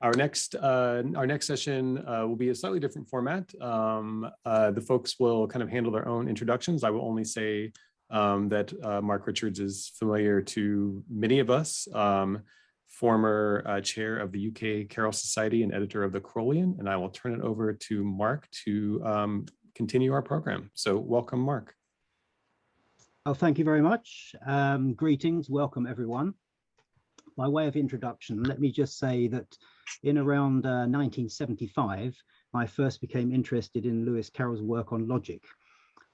Our next session will be a slightly different format. The folks will kind of handle their own introductions. I will only say that Mark Richards is familiar to many of us, former chair of the UK Carroll Society and editor of the Carrollian, and I will turn it over to Mark to continue our program. So welcome, Mark. Oh, thank you very much. Greetings, welcome everyone. By way of introduction, let me just say that in around 1975, I first became interested in Lewis Carroll's work on logic.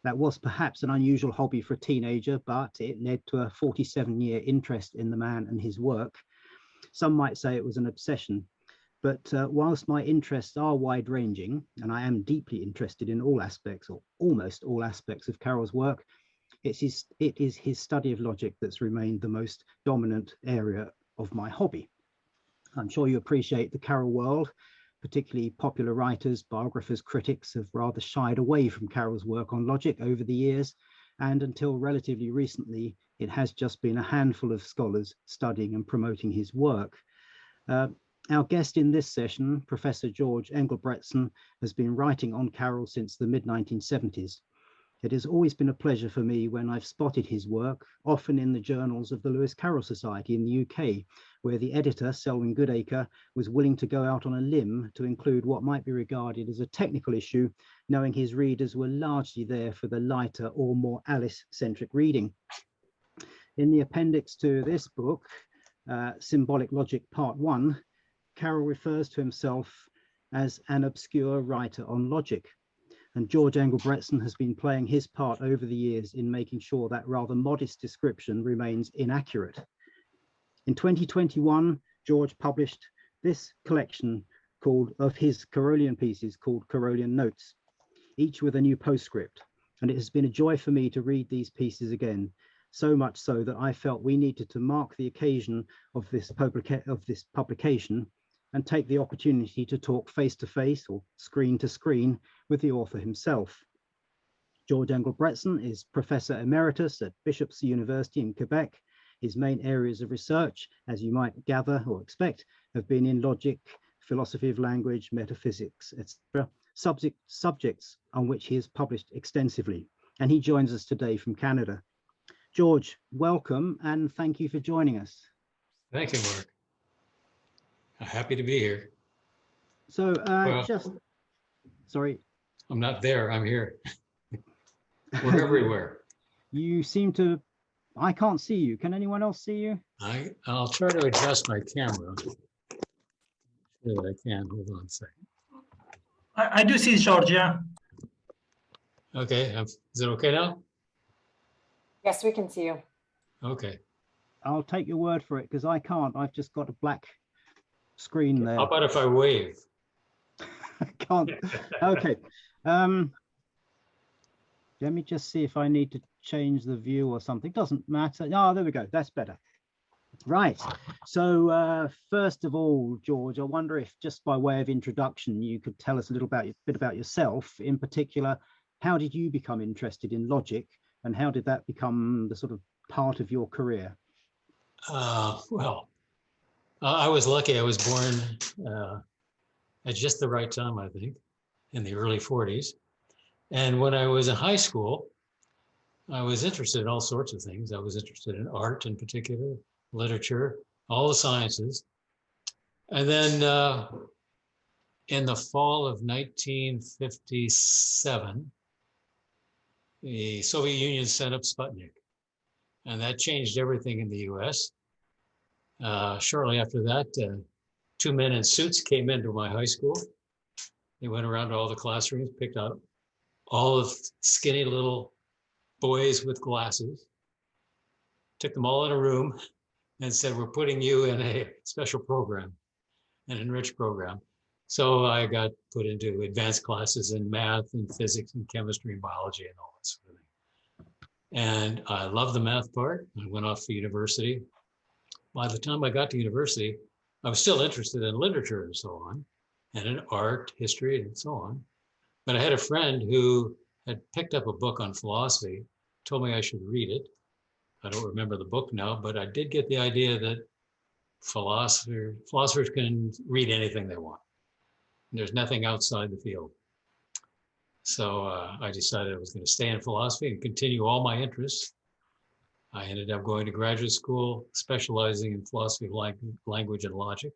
That was perhaps an unusual hobby for a teenager, but it led to a 47-year interest in the man and his work. Some might say it was an obsession, but whilst my interests are wide-ranging, and I am deeply interested in all aspects, or almost all aspects of Carroll's work, it is his study of logic that's remained the most dominant area of my hobby. I'm sure you appreciate the Carroll world, particularly popular writers, biographers, critics have rather shied away from Carroll's work on logic over the years, and until relatively recently, it has just been a handful of scholars studying and promoting his work. Our guest in this session, Professor George Englebretsen, has been writing on Carroll since the mid-1970s. It has always been a pleasure for me when I've spotted his work, often in the journals of the Lewis Carroll Society in the UK, where the editor, Selwyn Goodacre, was willing to go out on a limb to include what might be regarded as a technical issue, knowing his readers were largely there for the lighter or more Alice-centric reading. In the appendix to this book, Symbolic Logic Part 1, Carroll refers to himself as an obscure writer on logic. And George Englebretsen has been playing his part over the years in making sure that rather modest description remains inaccurate. In 2021, George published this collection of his Carrollian pieces called Carrollian Notes, each with a new postscript. And it has been a joy for me to read these pieces again, so much so that I felt we needed to mark the occasion of this publication and take the opportunity to talk face-to-face or screen-to-screen with the author himself. George Englebretsen is Professor Emeritus at Bishop's University in Québec. His main areas of research, as you might gather or expect, have been in logic, philosophy of language, metaphysics, etc., subjects on which he has published extensively. And he joins us today from Canada. George, welcome, and thank you for joining us. Thank you, Mark. I'm happy to be here. So sorry. I'm not there, I'm here. We're everywhere. You seem to, I can't see you. Can anyone else see you? I'll try to adjust my camera. Sure that I can, hold on a second. I do see George, yeah. Okay, is it okay now? Yes, we can see you. Okay. I'll take your word for it because I can't. I've just got a black screen there. How about if I wave? I can't. Okay. Let me just see if I need to change the view or something. Doesn't matter. Oh, there we go. That's better. Right. So first of all, George, I wonder if just by way of introduction, you could tell us a bit about yourself. In particular, how did you become interested in logic and how did that become the sort of part of your career? Well, I was lucky. I was born at just the right time, I think, in the early 40s. And when I was in high school, I was interested in all sorts of things. I was interested in art in particular, literature, all the sciences. And then in the fall of 1957, the Soviet Union sent up Sputnik. And that changed everything in the US. Shortly after that, two men in suits came into my high school. They went around to all the classrooms, picked out all the skinny little boys with glasses, took them all in a room and said, we're putting you in a special program, an enriched program. So I got put into advanced classes in math and physics and chemistry and biology and all that sort of thing. And I loved the math part. I went off to university. By the time I got to university, I was still interested in literature and so on, and in art, history, and so on. But I had a friend who had picked up a book on philosophy, told me I should read it. I don't remember the book now, but I did get the idea that philosophers can read anything they want. There's nothing outside the field. So I decided I was going to stay in philosophy and continue all my interests. I ended up going to graduate school, specializing in philosophy of language and logic.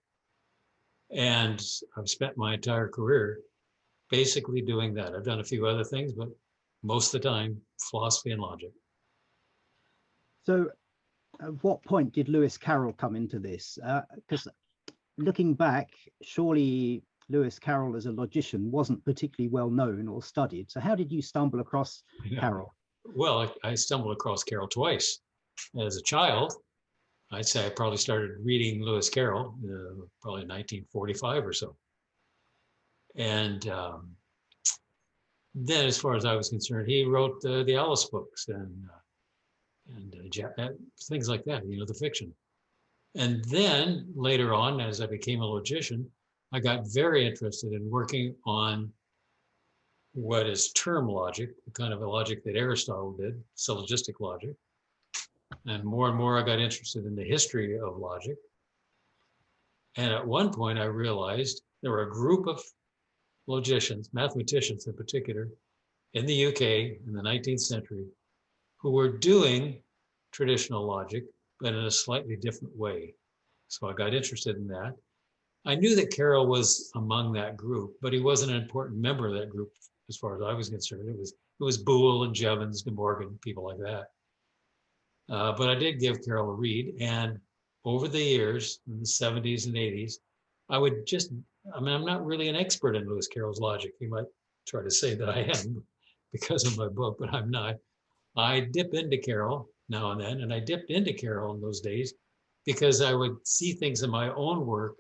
And I've spent my entire career basically doing that. I've done a few other things, but most of the time, philosophy and logic. So at what point did Lewis Carroll come into this? Because looking back, surely Lewis Carroll as a logician wasn't particularly well known or studied. So how did you stumble across Carroll? Well, I stumbled across Carroll twice. As a child, I'd say I probably started reading Lewis Carroll, probably 1945 or so. And then as far as I was concerned, he wrote the Alice books and things like that, the fiction. And then later on, as I became a logician, I got very interested in working on what is term logic, the kind of a logic that Aristotle did, syllogistic logic. And more I got interested in the history of logic. And at one point I realized there were a group of logicians, mathematicians in particular, in the UK in the 19th century, who were doing traditional logic, but in a slightly different way. So I got interested in that. I knew that Carroll was among that group, but he wasn't an important member of that group as far as I was concerned. It was Boole and Jevons, De Morgan, people like that. But I did give Carroll a read, and over the years, in the 70s and 80s, I'm not really an expert in Lewis Carroll's logic. You might try to say that I am because of my book, but I'm not. I dip into Carroll now and then, and I dipped into Carroll in those days because I would see things in my own work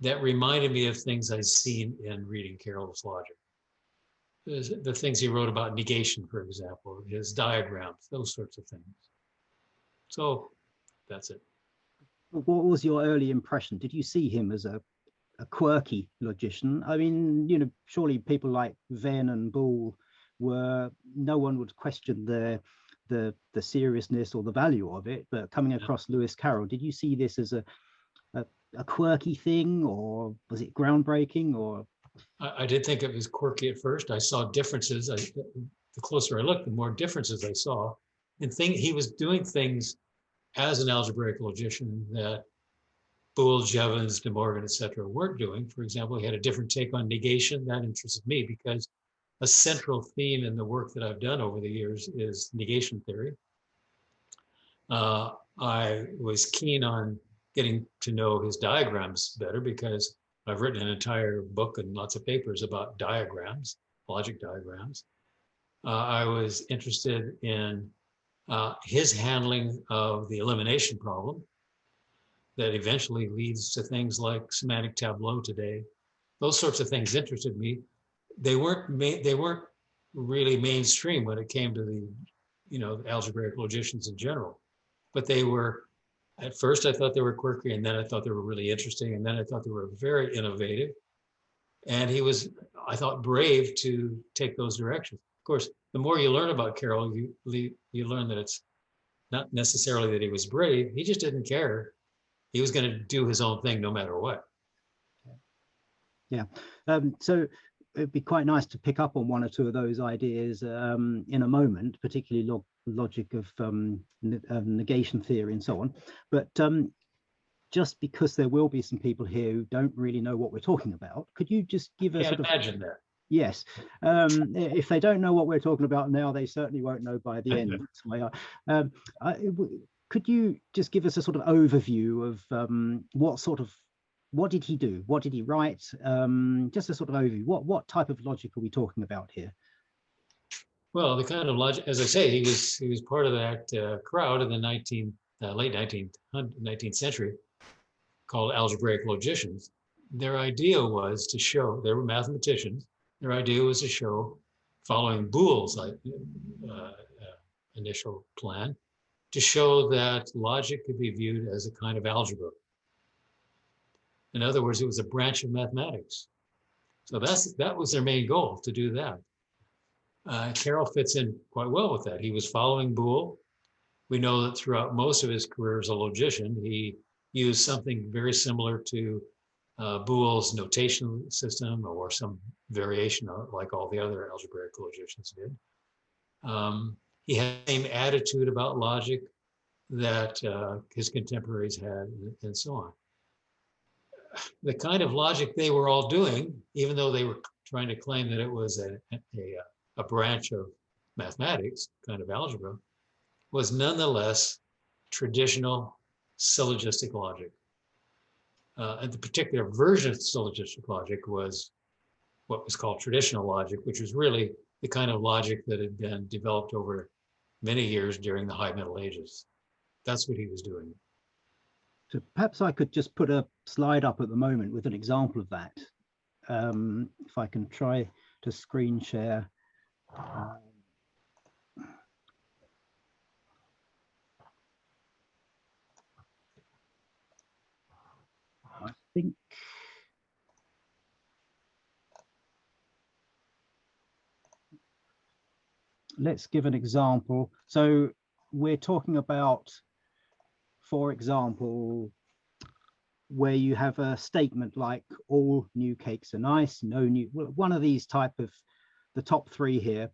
that reminded me of things I'd seen in reading Carroll's logic. The things he wrote about negation, for example, his diagrams, those sorts of things. So that's it. What was your early impression? Did you see him as a quirky logician? I mean, surely people like Venn and Boole no one would question the seriousness or the value of it, but coming across Lewis Carroll, did you see this as a quirky thing, or was it groundbreaking? Or I did think it was quirky at first. I saw differences. The closer I looked, the more differences I saw. And he was doing things as an algebraic logician that Boole, Jevons, De Morgan, etc. weren't doing. For example, he had a different take on negation. That interested me because a central theme in the work that I've done over the years is negation theory. I was keen on getting to know his diagrams better because I've written an entire book and lots of papers about diagrams, logic diagrams. I was interested in his handling of the elimination problem that eventually leads to things like semantic tableau today. Those sorts of things interested me. They weren't really mainstream when it came to the algebraic logicians in general, but they were. At first, I thought they were quirky, and then I thought they were really interesting, and then I thought they were very innovative. And he was, I thought, brave to take those directions. Of course, the more you learn about Carroll, you learn that it's not necessarily that he was brave. He just didn't care. He was going to do his own thing no matter what. Yeah. So it'd be quite nice to pick up on one or two of those ideas in a moment, particularly logic of negation theory and so on. But just because there will be some people here who don't really know what we're talking about, could you just give us imagine that? Yes. If they don't know what we're talking about now, they certainly won't know by the end. Could you just give us a sort of overview of what did he do? What did he write? Just a sort of overview. What type of logic are we talking about here? Well, the kind of logic, as I say, he was part of that crowd in the late 19th century called Algebraic Logicians. Their idea was to show, they were mathematicians, their idea was to show, following Boole's initial plan, to show that logic could be viewed as a kind of algebra. In other words, it was a branch of mathematics. So that was their main goal, to do that. Carroll fits in quite well with that. He was following Boole. We know that throughout most of his career as a logician, he use something very similar to Boole's notation system or some variation of, like all the other algebraic logicians did. He had the same attitude about logic that his contemporaries had, and so on. The kind of logic they were all doing, even though they were trying to claim that it was a branch of mathematics, kind of algebra, was nonetheless traditional syllogistic logic. And the particular version of syllogistic logic was what was called traditional logic, which was really the kind of logic that had been developed over many years during the High Middle Ages. That's what he was doing. So perhaps I could just put a slide up at the moment with an example of that. If I can try to screen share. I think let's give an example. So we're talking about, for example, where you have a statement like all new cakes are nice, no new, one of these type of the top three here.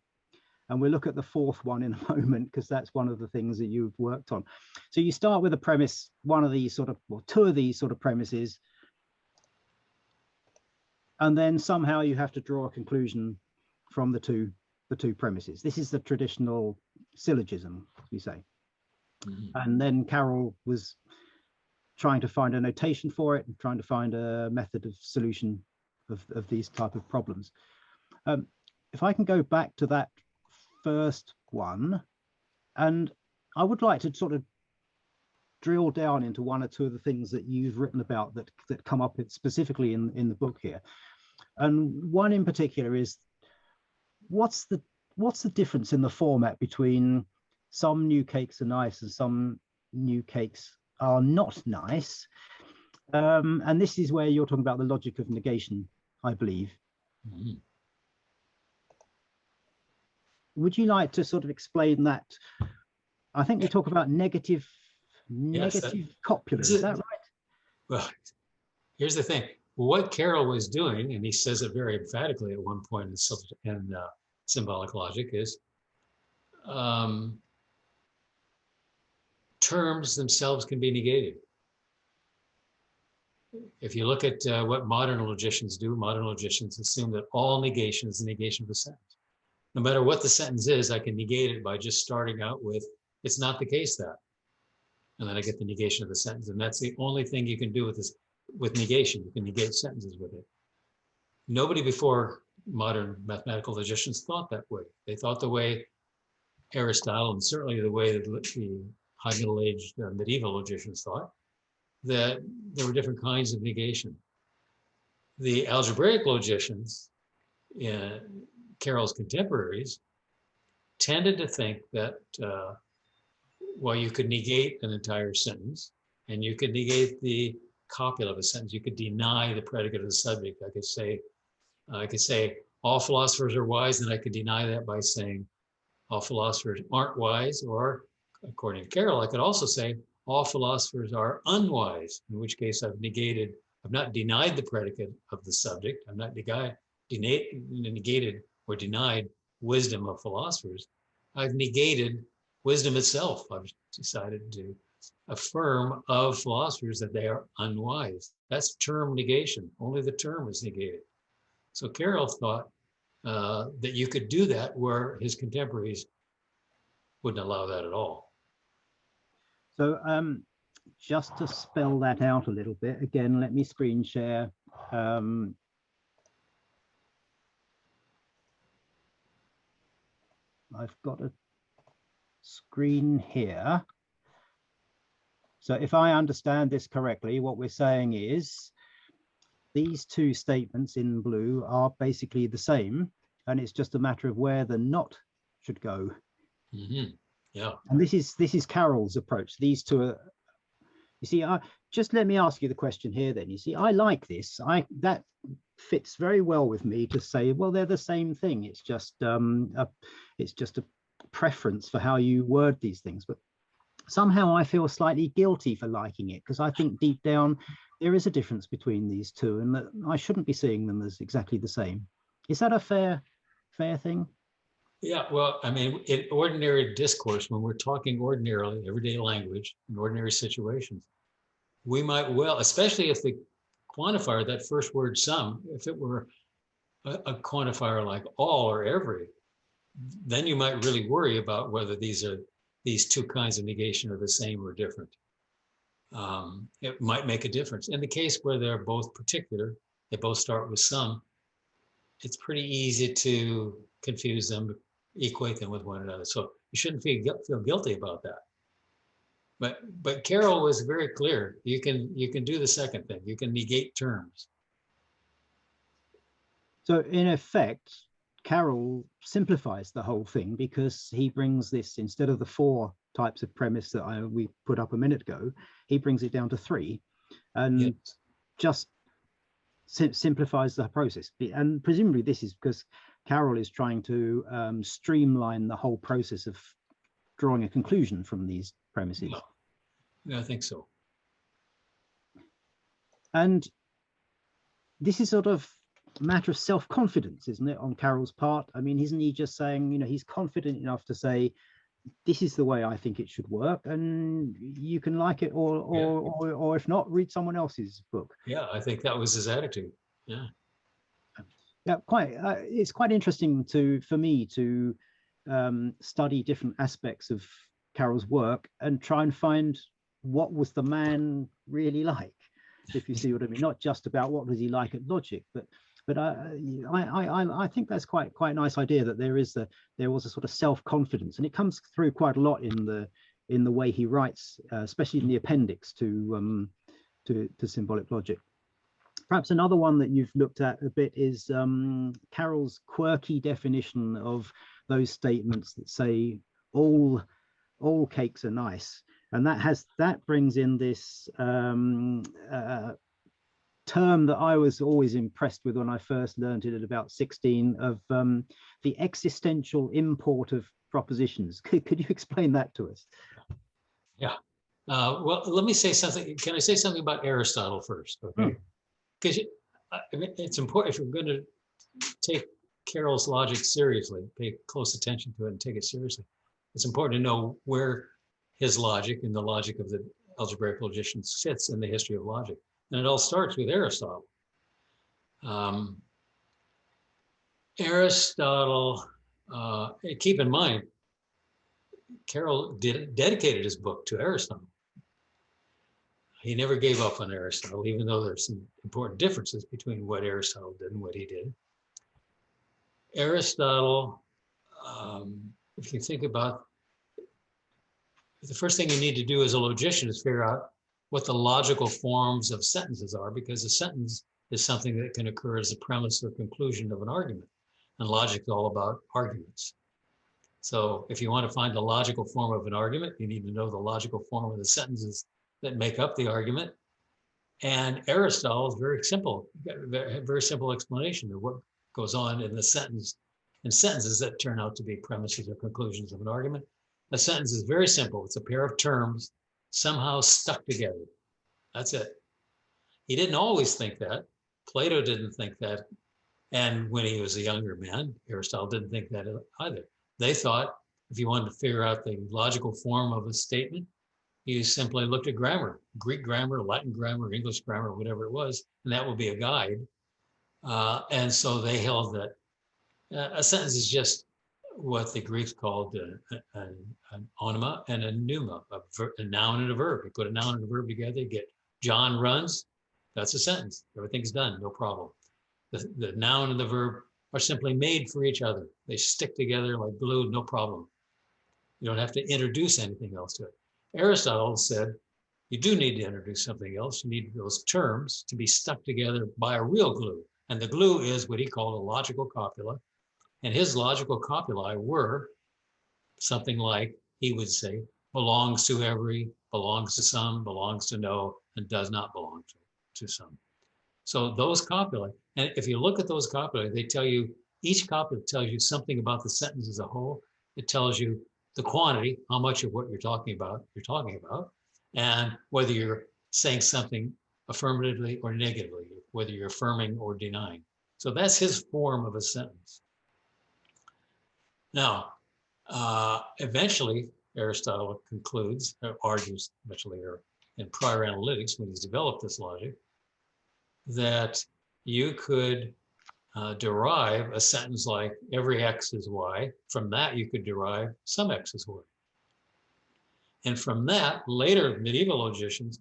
And we'll look at the fourth one in a moment, because that's one of the things that you've worked on. So you start with a premise, one of these sort of, well, two of these sort of premises, and then somehow you have to draw a conclusion from the two premises. This is the traditional syllogism, we say. And then Carroll was trying to find a notation for it and trying to find a method of solution of these type of problems. If I can go back to that first one, and I would like to sort of drill down into one or two of the things that you've written about that come up specifically in the book here. And one in particular is, what's the difference in the format between some new cakes are nice and some new cakes are not nice? And this is where you're talking about the logic of negation, I believe. Would you like to sort of explain that? I think we talk about negative copulars, is that right? Well, here's the thing. What Carroll was doing, and he says it very emphatically at one point in symbolic logic, is terms themselves can be negated. If you look at what modern logicians do, modern logicians assume that all negation is the negation of a sentence. No matter what the sentence is, I can negate it by just starting out with, it's not the case that. And then I get the negation of the sentence. And that's the only thing you can do with this, with negation. You can negate sentences with it. Nobody before modern mathematical logicians thought that way. They thought the way Aristotle, and certainly the way that the high middle-aged medieval logicians thought, that there were different kinds of negation. The algebraic logicians, Carroll's contemporaries, tended to think that, well, you could negate an entire sentence, and you could negate the copula of a sentence. You could deny the predicate of the subject. I could say all philosophers are wise, and I could deny that by saying all philosophers aren't wise, or according to Carroll, I could also say all philosophers are unwise, in which case I've not denied the predicate of the subject. I've not negated or denied wisdom of philosophers. I've negated wisdom itself. I've decided to affirm of philosophers that they are unwise. That's term negation. Only the term is negated. So Carroll thought that you could do that, where his contemporaries wouldn't allow that at all. So just to spell that out a little bit, again, let me screen share. I've got a screen here. So if I understand this correctly, what we're saying is these two statements in blue are basically the same, and it's just a matter of where the not should go. Yeah. And this is Carroll's approach. These two are, you see, just let me ask you the question here then. You see, I like this. That fits very well with me to say, well, they're the same thing. It's just a preference for how you word these things. But somehow I feel slightly guilty for liking it, because I think deep down there is a difference between these two, and that I shouldn't be seeing them as exactly the same. Is that a fair thing? Yeah, well, I mean, in ordinary discourse, when we're talking ordinarily, everyday language, in ordinary situations, we might well, especially if the quantifier, that first word some, if it were a quantifier like all or every, then you might really worry about whether these two kinds of negation are the same or different. It might make a difference. In the case where they're both particular, they both start with some, it's pretty easy to confuse them, equate them with one another. So you shouldn't feel guilty about that. But Carroll was very clear. You can do the second thing. You can negate terms. So in effect, Carroll simplifies the whole thing, because he brings this, instead of the 4 types of premise that we put up a minute ago, he brings it down to 3, and yes. just simplifies the process. And presumably this is because Carroll is trying to streamline the whole process of drawing a conclusion from these premises. Yeah, I think so. And this is sort of a matter of self-confidence, isn't it, on Carroll's part? I mean, isn't he just saying, you know, he's confident enough to say, this is the way I think it should work, and you can like it or if not, read someone else's book. Yeah, I think that was his attitude. Yeah. Yeah, quite. It's quite interesting for me to study different aspects of Carroll's work and try and find what was the man really like, if you see what I mean. Not just about what does he like at logic, but I think that's quite a nice idea, that there was a sort of self-confidence, and it comes through quite a lot in the way he writes, especially in the appendix to symbolic logic. Perhaps another one that you've looked at a bit is Carroll's quirky definition of those statements that say all cakes are nice, and that brings in this term that I was always impressed with when I first learned it at about 16, of the existential import of propositions. Could you explain that to us? Yeah. Well, let me say something. Can I say something about Aristotle first? Okay. Because I mean, it's important, if you're going to take Carroll's logic seriously, pay close attention to it and take it seriously, it's important to know where his logic and the logic of the algebraic logicians fits in the history of logic. And it all starts with Aristotle. Aristotle, keep in mind, Carroll dedicated his book to Aristotle. He never gave up on Aristotle, even though there's some important differences between what Aristotle did and what he did. Aristotle, if you think about, the first thing you need to do as a logician is figure out what the logical forms of sentences are, because a sentence is something that can occur as a premise or conclusion of an argument. And logic is all about arguments. So if you want to find the logical form of an argument, you need to know the logical form of the sentences that make up the argument. And Aristotle is very simple explanation of what goes on in the sentence, in sentences that turn out to be premises or conclusions of an argument. A sentence is very simple. It's a pair of terms somehow stuck together. That's it. He didn't always think that. Plato didn't think that. And when he was a younger man, Aristotle didn't think that either. They thought if you wanted to figure out the logical form of a statement, you simply looked at grammar, Greek grammar, Latin grammar, English grammar, whatever it was, and that would be a guide. And so they held that a sentence is just what the Greeks called an onoma and a pneuma, a noun and a verb. You put a noun and a verb together, you get John runs, that's a sentence. Everything's done, no problem. The noun and the verb are simply made for each other. They stick together like glue, no problem. You don't have to introduce anything else to it. Aristotle said, you do need to introduce something else. You need those terms to be stuck together by a real glue. And the glue is what he called a logical copula. And his logical copulae were something like, he would say, belongs to every, belongs to some, belongs to no, and does not belong to some. So those copulae, and if you look at those copulae, they tell you, each copula tells you something about the sentence as a whole. It tells you the quantity, how much of what you're talking about, and whether you're saying something affirmatively or negatively, whether you're affirming or denying. So that's his form of a sentence. Now, eventually, Aristotle concludes, argues eventually, or in prior analytics, when he's developed this logic, that you could derive a sentence like every x is y. From that, you could derive some x is y. And from that, later medieval logicians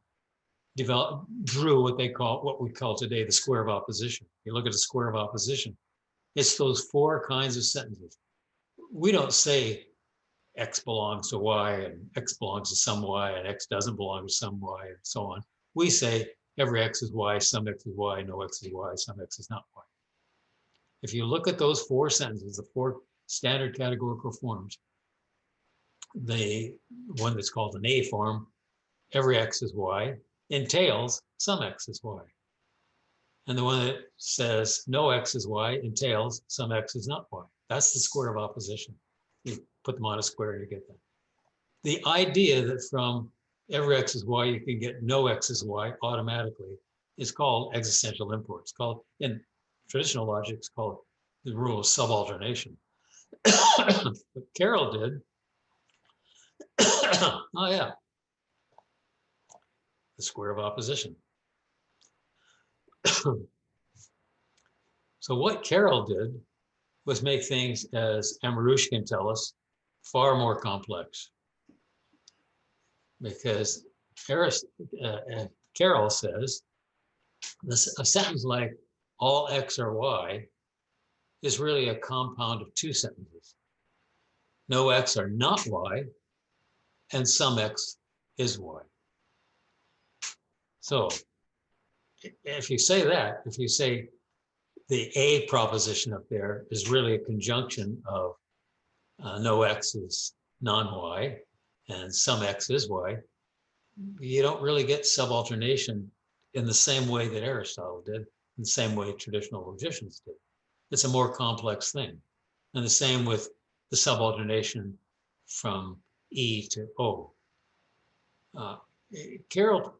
drew what we call today the square of opposition. You look at the square of opposition, it's those four kinds of sentences. We don't say x belongs to y and x belongs to some y and x doesn't belong to some y and so on. We say every x is y, some x is y, no x is y, some x is not y. If you look at those four sentences, the four standard categorical forms, the one that's called an A form, every x is y, entails some x is y. And the one that says no x is y entails some x is not y. That's the square of opposition. You put them on a square and you get that. The idea that from every x is y, you can get no x is y automatically is called existential import. It's called, in traditional logic, it's called the rule of sub-alternation. What Carroll did, oh yeah, the square of opposition. So what Carroll did was make things, as Emeritus can tell us, far more complex. Because Carroll says a sentence like all x are y is really a compound of two sentences. No x are not y, and some x is y. So if you say that, if you say the A proposition up there is really a conjunction of no x is non-y and some x is y, you don't really get subalternation in the same way that Aristotle did, in the same way traditional logicians did. It's a more complex thing. And the same with the subalternation from E to O. Carroll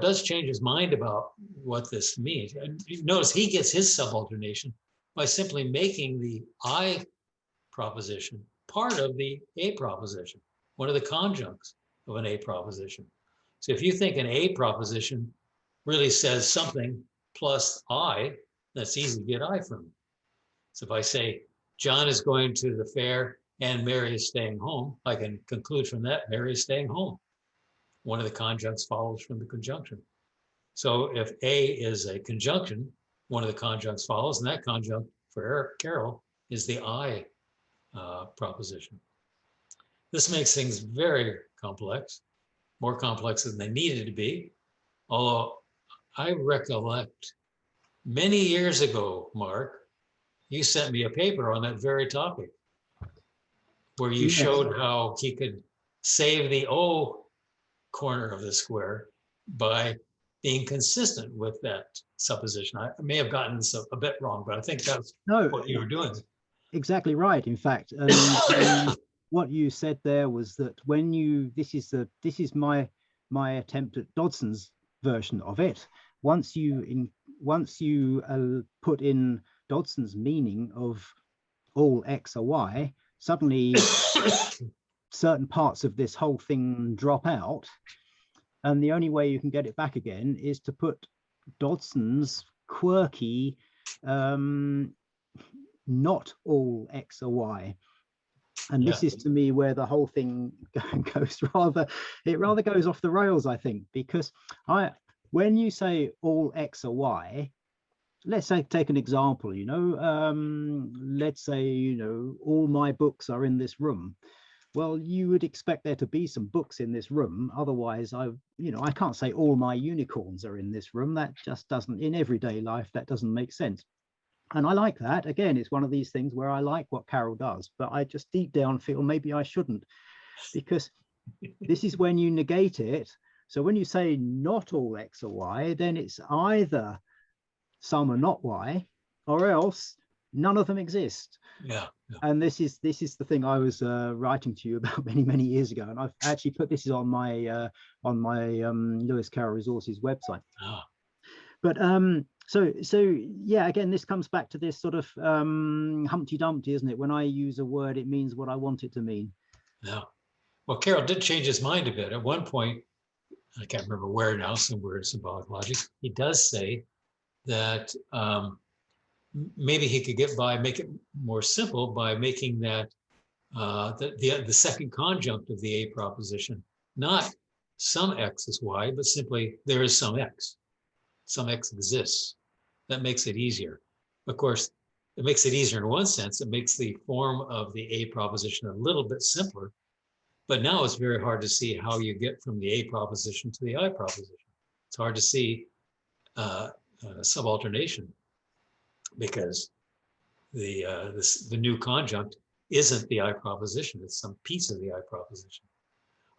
does change his mind about what this means. And you notice he gets his subalternation by simply making the I proposition part of the A proposition, one of the conjuncts of an A proposition. So if you think an A proposition really says something plus I, that's easy to get I from. So if I say John is going to the fair and Mary is staying home, I can conclude from that Mary is staying home. One of the conjuncts follows from the conjunction. So if A is a conjunction, one of the conjuncts follows, and that conjunct for Carroll is the I proposition. This makes things very complex, more complex than they needed to be. Although I recollect many years ago, Mark, you sent me a paper on that very topic where you showed how he could save the O corner of the square by being consistent with that supposition. I may have gotten this a bit wrong, but I think that's what you were doing. Exactly right. In fact, what you said there was that when you, this is my attempt at Dodgson's version of it. Once you put in Dodgson's meaning of all x are y, suddenly certain parts of this whole thing drop out, and the only way you can get it back again is to put Dodgson's quirky not all x are y. And this is to me where the whole thing goes rather goes off the rails, I think, because when you say all x are y, let's say, take an example, let's say, all my books are in this room. Well, you would expect there to be some books in this room. Otherwise, I can't say all my unicorns are in this room. That just doesn't, in everyday life, that doesn't make sense. And I like that. Again, it's one of these things where I like what Carroll does, but I just deep down feel maybe I shouldn't, because this is when you negate it. So when you say not all x are y, then it's either some are not y, or else none of them exist. Yeah. And this is the thing I was writing to you about many years ago, and I've actually put this on my Lewis Carroll Resources website. Ah. But so yeah, again, this comes back to this sort of Humpty Dumpty, isn't it? When I use a word, it means what I want it to mean. Yeah. Well, Carroll did change his mind a bit. At one point, I can't remember where now, somewhere in symbolic logic, he does say that maybe he could get by, make it more simple by making that the second conjunct of the A proposition, not some X is Y, but simply there is some X. Some X exists. That makes it easier. Of course, it makes it easier in one sense. It makes the form of the A proposition a little bit simpler. But now it's very hard to see how you get from the A proposition to the I proposition. It's hard to see subalternation because the new conjunct isn't the I proposition. It's some piece of the I proposition.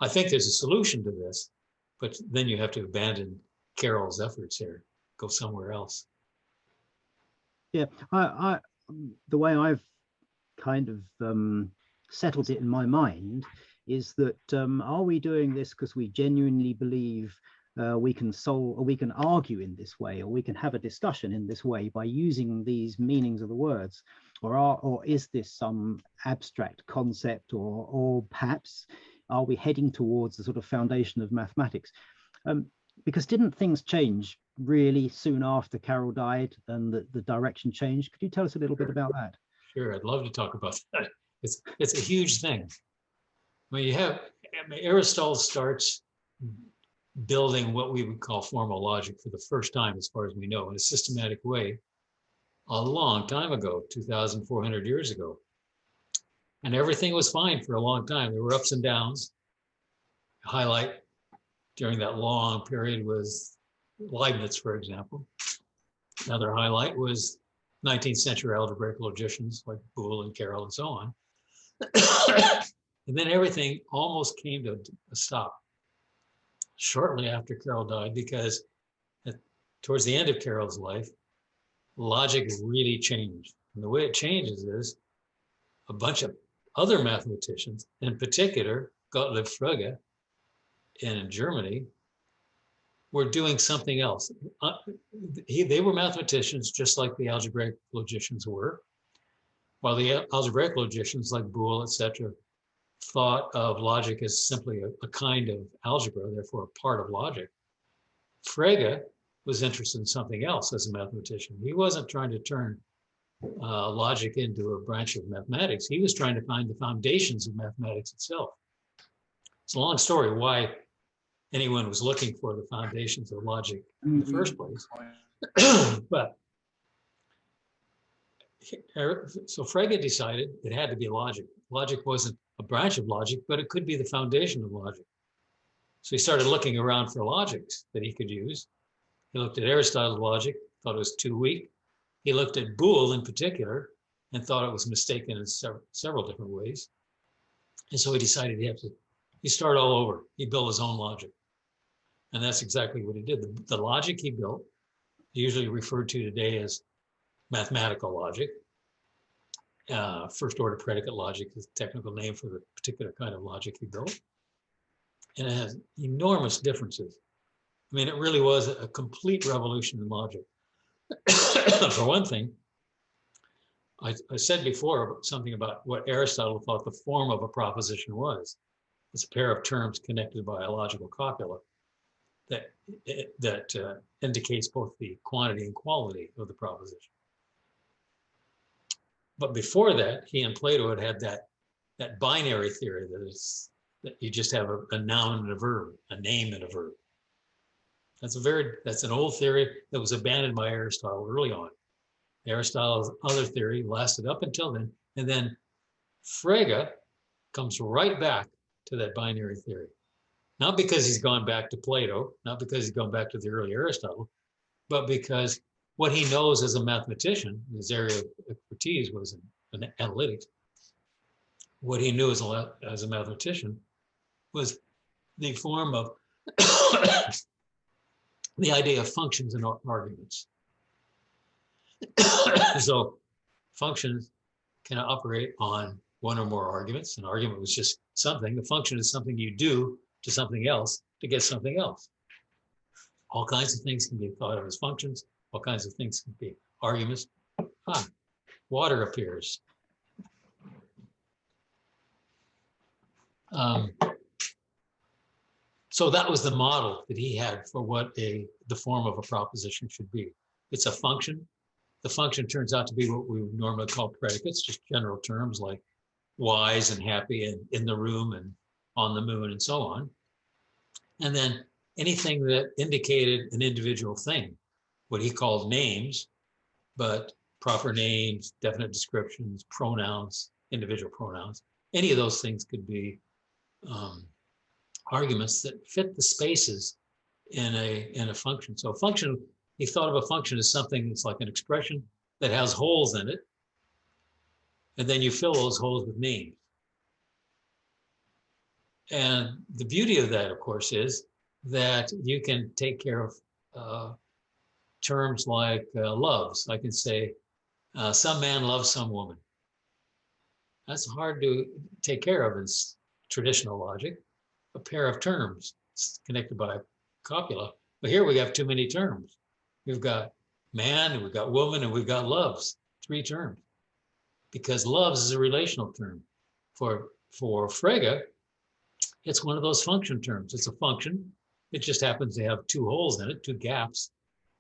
I think there's a solution to this, but then you have to abandon Carroll's efforts here, go somewhere else. Yeah, the way I've kind of settled it in my mind is that are we doing this because we genuinely believe we can solve, or we can argue in this way, or we can have a discussion in this way by using these meanings of the words, or is this some abstract concept, or perhaps are we heading towards the sort of foundation of mathematics? Because didn't things change really soon after Carroll died and the direction changed? Could you tell us a little bit about that? Sure, I'd love to talk about that. It's a huge thing. When you have, Aristotle starts building what we would call formal logic for the first time, as far as we know, in a systematic way, a long time ago, 2,400 years ago. And everything was fine for a long time. There were ups and downs. Highlight during that long period was Leibniz, for example. Another highlight was 19th century algebraic logicians like Boole and Carroll and so on. And then everything almost came to a stop shortly after Carroll died, because towards the end of Carroll's life, logic really changed. And the way it changes is a bunch of other mathematicians, in particular, Gottlieb Frege in Germany, were doing something else. They were mathematicians just like the algebraic logicians were, while the algebraic logicians like Boole, etc., thought of logic as simply a kind of algebra, therefore a part of logic. Frege was interested in something else as a mathematician. He wasn't trying to turn logic into a branch of mathematics. He was trying to find the foundations of mathematics itself. It's a long story why anyone was looking for the foundations of logic in the first place. But so Frege decided it had to be logic. Logic wasn't a branch of logic, but it could be the foundation of logic. So he started looking around for logics that he could use. He looked at Aristotle's logic, thought it was too weak. He looked at Boole in particular and thought it was mistaken in several different ways. And so he decided he started all over. He built his own logic. And that's exactly what he did. The logic he built, usually referred to today as mathematical logic. First order predicate logic is a technical name for the particular kind of logic he built. And it has enormous differences. I mean, it really was a complete revolution in logic. For one thing, I said before something about what Aristotle thought the form of a proposition was. It's a pair of terms connected by a logical copula that indicates both the quantity and quality of the proposition. But before that, he and Plato had that binary theory that you just have a noun and a verb, a name and a verb. That's an old theory that was abandoned by Aristotle early on. Aristotle's other theory lasted up until then, and then Frege comes right back to that binary theory. Not because he's gone back to Plato, not because he's gone back to the early Aristotle, but because what he knows as a mathematician, his area of expertise was in analytics. What he knew as a mathematician was the form of the idea of functions and arguments. So functions can operate on one or more arguments. An argument was just something. A function is something you do to something else to get something else. All kinds of things can be thought of as functions. All kinds of things can be arguments. Water appears. So that was the model that he had for what the form of a proposition should be. It's a function. The function turns out to be what we would normally call predicates, just general terms like wise and happy and in the room and on the moon and so on. And then anything that indicated an individual thing, what he called names, but proper names, definite descriptions, pronouns, individual pronouns, any of those things could be arguments that fit the spaces in a function. So a function, he thought of a function as something that's like an expression that has holes in it, and then you fill those holes with names. And the beauty of that, of course, is that you can take care of terms like loves. I can say, some man loves some woman. That's hard to take care of in traditional logic. A pair of terms connected by copula. But here we have too many terms. We've got man, and we've got woman, and we've got loves, 3 terms. Because loves is a relational term. For Frege, it's one of those function terms. It's a function. It just happens to have 2 holes in it, 2 gaps.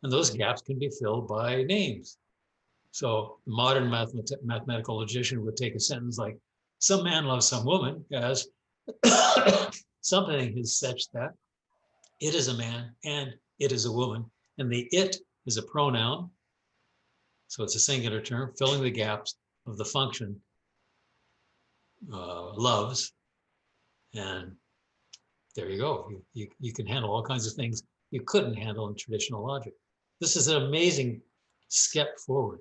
And those gaps can be filled by names. So the modern mathematical logician would take a sentence like, some man loves some woman as something is such that it is a man and it is a woman. And the it is a pronoun. So it's a singular term, filling the gaps of the function loves. And there you go. You can handle all kinds of things you couldn't handle in traditional logic. This is an amazing step forward.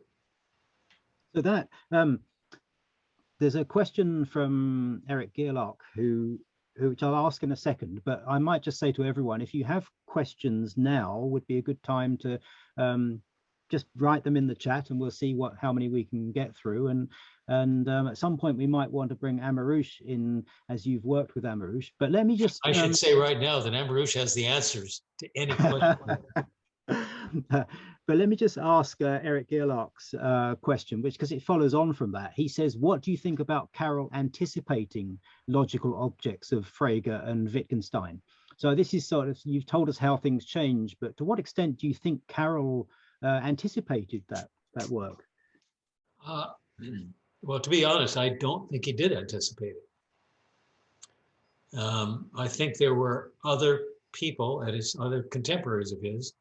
So that there's a question from Eric Gerlach, which I'll ask in a second, but I might just say to everyone, if you have questions now, would be a good time to just write them in the chat, and we'll see how many we can get through. And at some point we might want to bring Amarouche in, as you've worked with Amarouche. But let me just I should say right now that Amarouche has the answers to any question. But let me just ask Eric Gerlach's question, because it follows on from that. He says, what do you think about Carroll anticipating logical objects of Frege and Wittgenstein? So this is sort of, you've told us how things change, but to what extent do you think Carroll anticipated that work? Well, to be honest, I don't think he did anticipate it. I think there were other people, other contemporaries of his,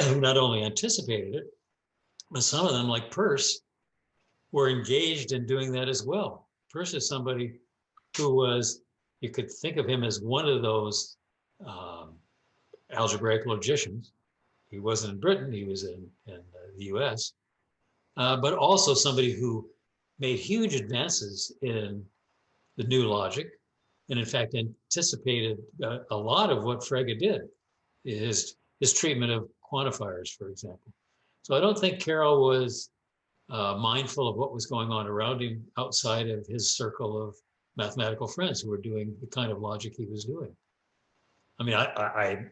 who not only anticipated it, but some of them, like Peirce, were engaged in doing that as well. Peirce is somebody who was, you could think of him as one of those algebraic logicians. He wasn't in Britain, he was in the US, but also somebody who made huge advances in the new logic, and in fact anticipated a lot of what Frege did. His treatment of quantifiers, for example. So I don't think Carroll was mindful of what was going on around him outside of his circle of mathematical friends who were doing the kind of logic he was doing. I mean, I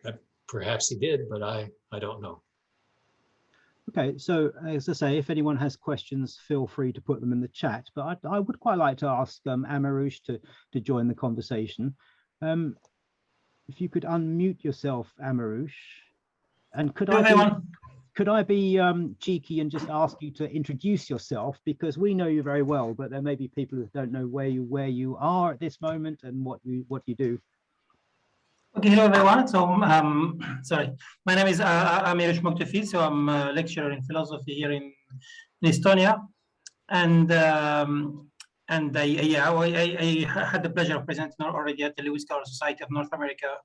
perhaps he did, but I don't know. Okay, so as I say, if anyone has questions, feel free to put them in the chat. But I would quite like to ask Amarouche to join the conversation. If you could unmute yourself, Amarouche. And could I be cheeky and just ask you to introduce yourself, because we know you very well, but there may be people who don't know where you are at this moment and what you do. Okay, hello everyone. So sorry, my name is Amarouche Moktefi. So I'm a lecturer in philosophy here in Estonia, and I had the pleasure of presenting already at the Lewis Carroll Society of North America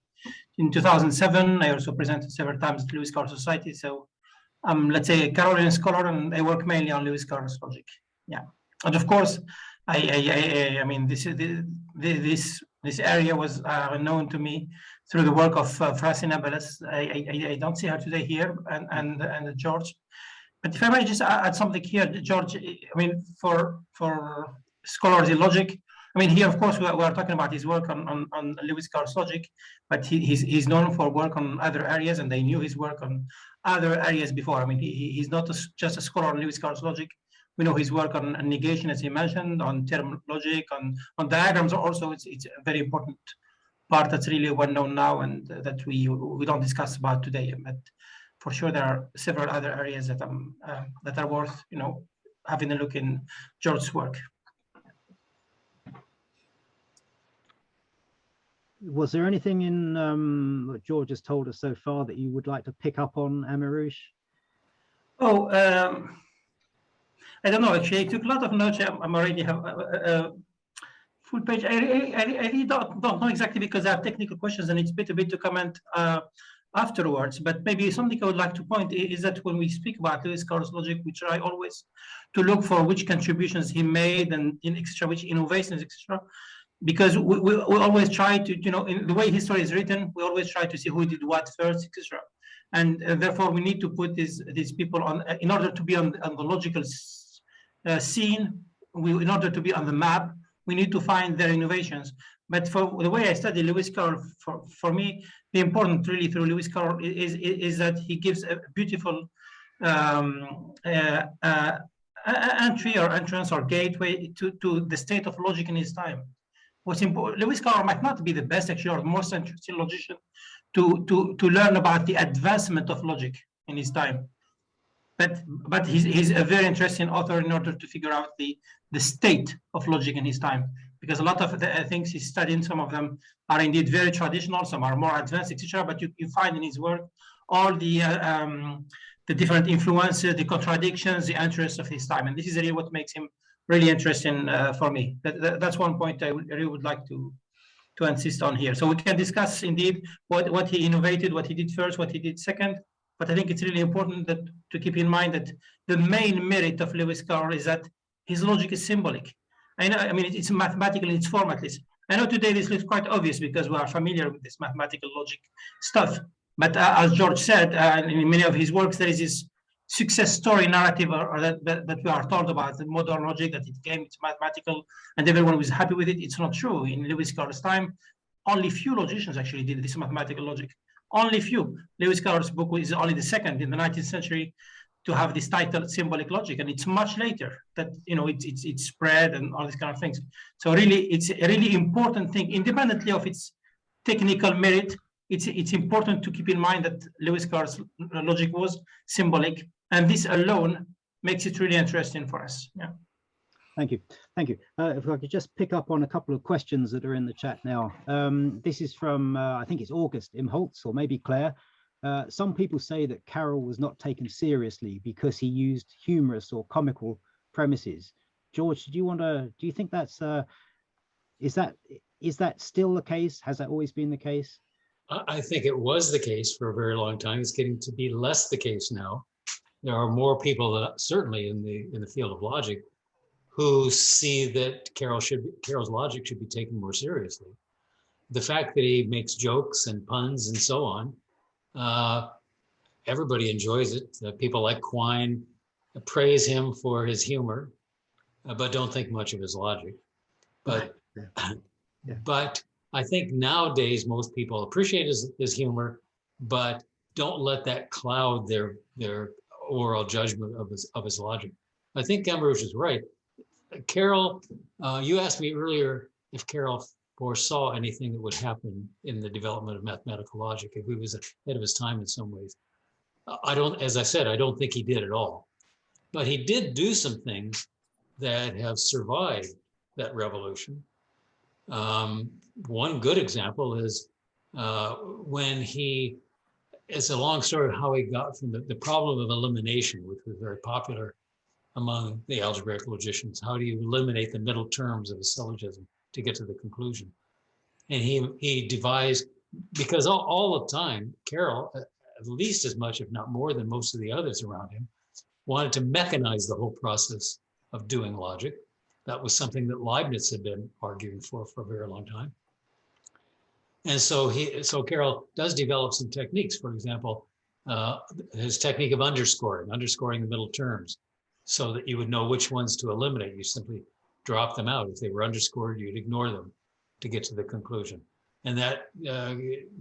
in 2007. I also presented several times at the Lewis Carroll Society. So I'm, let's say, a Carrollian scholar, and I work mainly on Lewis Carroll's logic. Yeah, and of course, I mean, this area was known to me through the work of Francine Abelès. I don't see her today here, and George. But if I might just add something here, George, I mean, for scholars in logic, I mean, here, of course, we are talking about his work on Lewis Carroll's logic, but he's known for work on other areas, and they knew his work on other areas before. I mean, he's not just a scholar on Lewis Carroll's logic. We know his work on negation, as he mentioned, on term logic, on diagrams also. It's a very important part that's really well known now, and that we don't discuss about today. But for sure, there are several other areas that are worth having a look in George's work. Was there anything in what George has told us so far that you would like to pick up on, Amarouche? Oh, I don't know. Actually, I took a lot of notes. I'm already have a full page. I really don't know exactly, because I have technical questions, and it's a bit to comment afterwards. But maybe something I would like to point is that when we speak about Lewis Carroll's logic, we try always to look for which contributions he made, and in extra which innovations, etc. Because we always try to, in the way history is written, we always try to see who did what first, etc. And therefore, we need to put these people on, in order to be on the logical scene. In order to be on the map, we need to find their innovations. But for the way I study Lewis Carroll, for me, the important really through Lewis Carroll is that he gives a beautiful entry or entrance or gateway to the state of logic in his time. What's important, Lewis Carroll might not be the best, actually, or the most interesting logician to learn about the advancement of logic in his time. But he's a very interesting author in order to figure out the state of logic in his time, because a lot of the things he's studying, some of them are indeed very traditional, some are more advanced, etc. But you find in his work all the different influences, the contradictions, the interests of his time, and this is really what makes him really interesting for me. That's one point I really would like to insist on here. So we can discuss indeed what he innovated, what he did first, what he did second. But I think it's really important to keep in mind that the main merit of Lewis Carroll is that his logic is symbolic. I mean, it's mathematical in its formatless. I know today this looks quite obvious because we are familiar with this mathematical logic stuff. But as George said, in many of his works, there is this success story narrative that we are told about the modern logic, that it came, it's mathematical, and everyone was happy with it. It's not true. In Lewis Carroll's time, only few logicians actually did this mathematical logic. Only few. Lewis Carroll's book is only the second in the 19th century to have this title, symbolic logic, and it's much later that it's spread and all these kind of things. So really, it's a really important thing, independently of its technical merit. It's important to keep in mind that Lewis Carroll's logic was symbolic, and this alone makes it really interesting for us. Yeah. Thank you. Thank you. If I could just pick up on a couple of questions that are in the chat now. This is from, I think it's August Imholtz, or maybe Claire. Some people say that Carroll was not taken seriously because he used humorous or comical premises. George, do you think that's, is that still the case? Has that always been the case? I think it was the case for a very long time. It's getting to be less the case now. There are more people that certainly in the field of logic who see that Carroll's logic should be taken more seriously. The fact that he makes jokes and puns and so on, everybody enjoys it. People like Quine praise him for his humor, but don't think much of his logic. But I think nowadays most people appreciate his humor, but don't let that cloud their overall judgment of his logic. I think Amarouche is right. Carroll, you asked me earlier if Carroll foresaw anything that would happen in the development of mathematical logic, if he was ahead of his time in some ways. As I said, I don't think he did at all. But he did do some things that have survived that revolution. One good example is when it's a long story of how he got from the problem of elimination, which was very popular among the algebraic logicians. How do you eliminate the middle terms of a syllogism to get to the conclusion? And he devised, because all the time, Carroll, at least as much, if not more than most of the others around him, wanted to mechanize the whole process of doing logic. That was something that Leibniz had been arguing for a very long time. And so Carroll does develop some techniques. For example, his technique of underscoring the middle terms so that you would know which ones to eliminate. You simply drop them out. If they were underscored, you'd ignore them to get to the conclusion. And that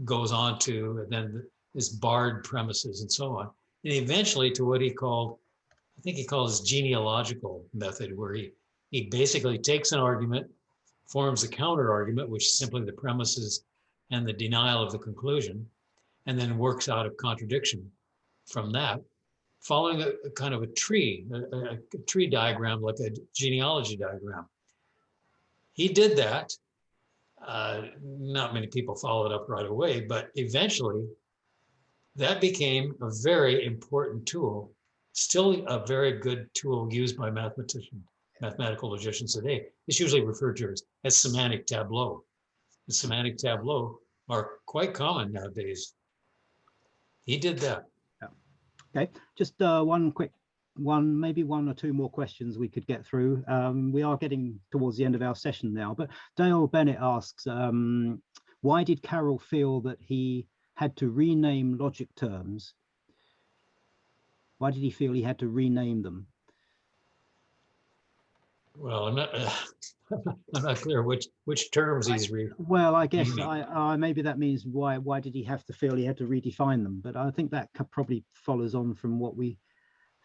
goes on to then his barred premises and so on. And eventually to what he called, I think he calls his genealogical method, where he basically takes an argument, forms a counter argument, which is simply the premises and the denial of the conclusion, and then works out a contradiction from that, following a kind of a tree diagram, like a genealogy diagram. He did that. Not many people followed up right away, but eventually that became a very important tool, still a very good tool used by mathematical logicians today. It's usually referred to as semantic tableau. The semantic tableau are quite common nowadays. He did that. Yeah. Okay, just maybe one or two more questions we could get through. We are getting towards the end of our session now, but Dale Bennett asks, why did Carroll feel that he had to rename logic terms? Why did he feel he had to rename them? Well, I'm not clear which terms he's reading. Well, I guess maybe that means why did he have to feel he had to redefine them? But I think that probably follows on from what we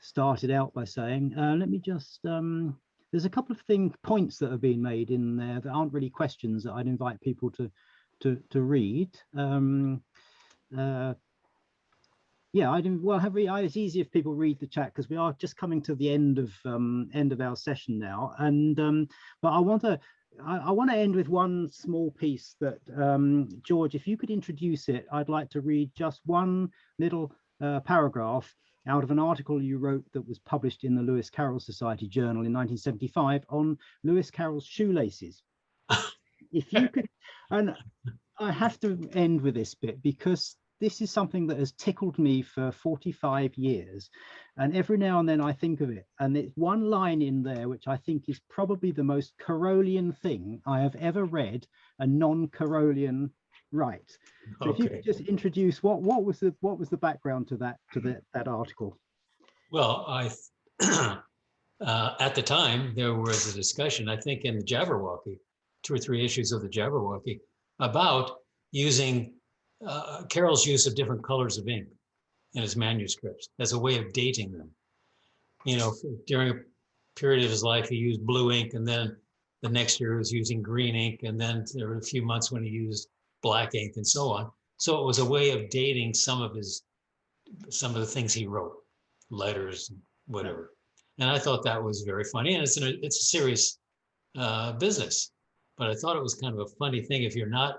started out by saying. Let me just, there's a couple of points that have been made in there that aren't really questions that I'd invite people to read. Yeah, it's easy if people read the chat, because we are just coming to the end of our session now. And but I want to end with one small piece that George, if you could introduce it, I'd like to read just one little paragraph out of an article you wrote that was published in the Lewis Carroll Society Journal in 1975 on Lewis Carroll's shoelaces. If you could, and I have to end with this bit because this is something that has tickled me for 45 years. And every now and then I think of it. And it's one line in there, which I think is probably the most Carrollian thing I have ever read a non-Carrollian write. So if you could just introduce what was the background to that article? Well, at the time there was a discussion, I think in the Jabberwocky, 2 or 3 issues of the Jabberwocky, about using Carroll's use of different colors of ink in his manuscripts as a way of dating them. You know, during a period of his life, he used blue ink, and then the next year he was using green ink, and then there were a few months when he used black ink and so on. So it was a way of dating some of the things he wrote, letters, and whatever. And I thought that was very funny, and it's a serious business. But I thought it was kind of a funny thing. If you're not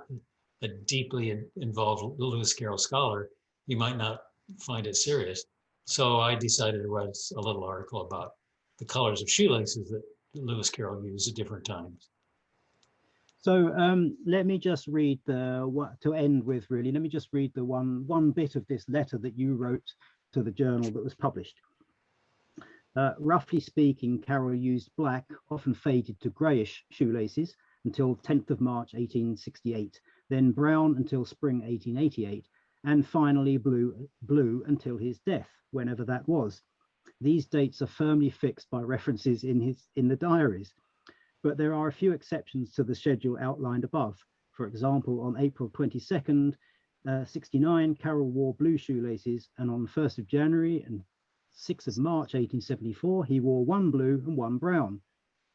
a deeply involved Lewis Carroll scholar, you might not find it serious. So I decided to write a little article about the colors of shoelaces that Lewis Carroll used at different times. So let me just read to end with, really, let me just read the one bit of this letter that you wrote to the journal that was published. Roughly speaking, Carroll used black, often faded to greyish shoelaces until 10th of March 1868, then brown until spring 1888, and finally blue until his death, whenever that was. These dates are firmly fixed by references in the diaries, but there are a few exceptions to the schedule outlined above. For example, on April 22nd, 69, Carroll wore blue shoelaces, and on 1st of January and 6th of March 1874, he wore 1 blue and 1 brown.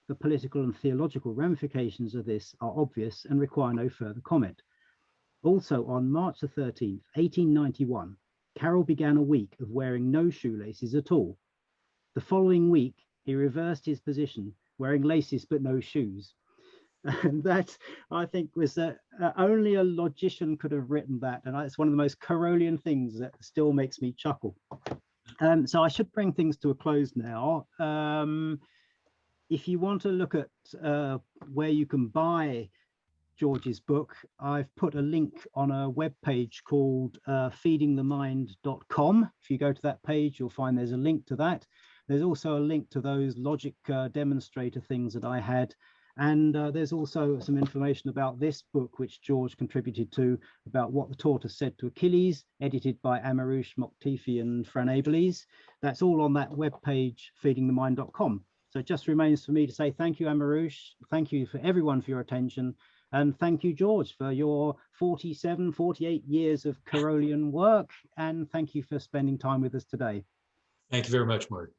The political and theological ramifications of this are obvious and require no further comment. Also, on March the 13th, 1891, Carroll began a week of wearing no shoelaces at all. The following week, he reversed his position, wearing laces but no shoes. And that, I think, was that only a logician could have written that. And it's one of the most Carrollian things that still makes me chuckle. So I should bring things to a close now. If you want to look at where you can buy George's book, I've put a link on a web page called feedingthemind.com. If you go to that page, you'll find there's a link to that. There's also a link to those logic demonstrator things that I had And there's also some information about this book, which George contributed to, about what the tortoise said to Achilles, edited by Amarouche, Moktifi, and Fran Abeles. That's all on that webpage, feedingthemind.com. So it just remains for me to say thank you, Amarouche. Thank you for everyone for your attention. And thank you, George, for your 47, 48 years of Carrollian work. And thank you for spending time with us today. Thank you very much, Mark.